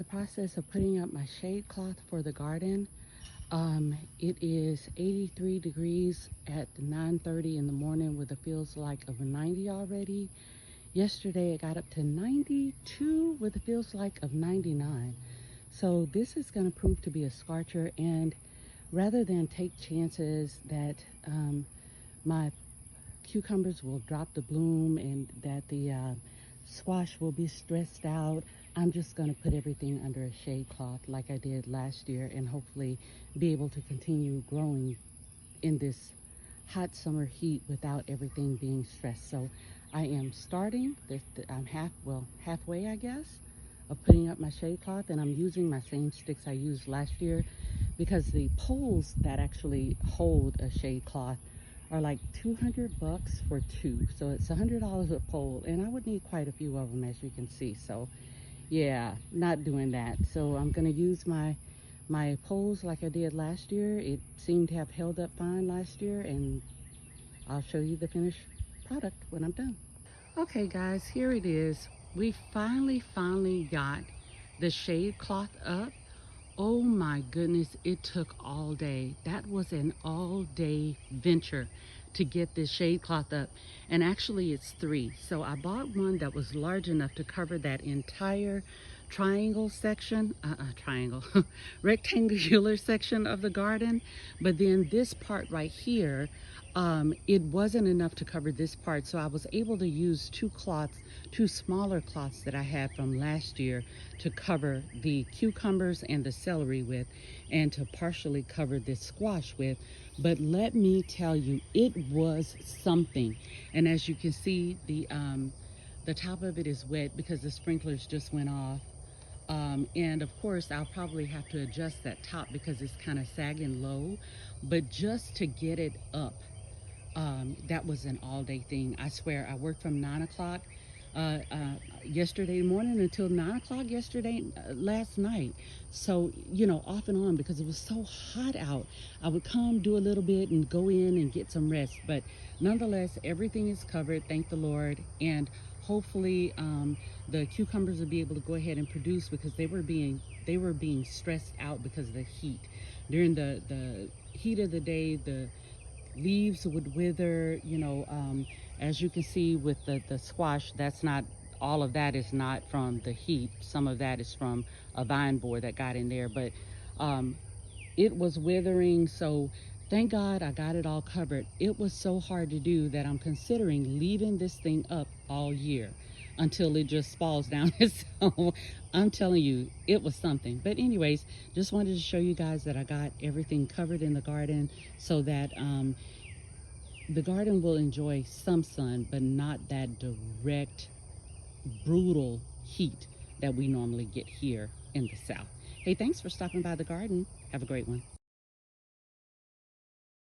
the process of putting up my shade cloth for the garden. It is 83 degrees at 9:30 in the morning with a feels like of 90 already. Yesterday it got up to 92 with a feels like of 99. So this is going to prove to be a scorcher, and rather than take chances that my cucumbers will drop the bloom and that the squash will be stressed out, I'm just going to put everything under a shade cloth like I did last year and hopefully be able to continue growing in this hot summer heat without everything being stressed. So I am starting, I'm halfway I guess, of putting up my shade cloth, and I'm using my same sticks I used last year because the poles that actually hold a shade cloth are like 200 bucks for two. So it's $100 a pole, and I would need quite a few of them, as you can see. So yeah, not doing that. So I'm gonna use my poles like I did last year. It seemed to have held up fine last year, and I'll show you the finished product when I'm done. Okay guys, here it is. We finally got the shade cloth up. Oh my goodness, it took all day. That was an all-day venture to get this shade cloth up. And actually it's 3. So I bought one that was large enough to cover that entire triangle section, rectangular section of the garden. But then this part right here, it wasn't enough to cover this part. So I was able to use 2 cloths, 2 smaller cloths that I had from last year to cover the cucumbers and the celery with, and to partially cover this squash with. But let me tell you, it was something. And as you can see, the top of it is wet because the sprinklers just went off. And of course I'll probably have to adjust that top because it's kind of sagging low, but just to get it up, that was an all-day thing. I swear, I worked from 9 o'clock yesterday morning until 9 o'clock last night. So, you know, off and on, because it was so hot out. I would come, do a little bit, and go in and get some rest. But nonetheless, everything is covered, thank the Lord. And hopefully the cucumbers will be able to go ahead and produce, because they were being stressed out because of the heat. During the heat of the day, the leaves would wither, you know. As you can see with the squash, that's not, all of that is not from the heat. Some of that is from a vine borer that got in there, but it was withering. So thank God I got it all covered. It was so hard to do that I'm considering leaving this thing up all year until it just falls down. So I'm telling you, it was something. But anyways, just wanted to show you guys that I got everything covered in the garden so that the garden will enjoy some sun, but not that direct, brutal heat that we normally get here in the South. Hey, thanks for stopping by the garden. Have a great one.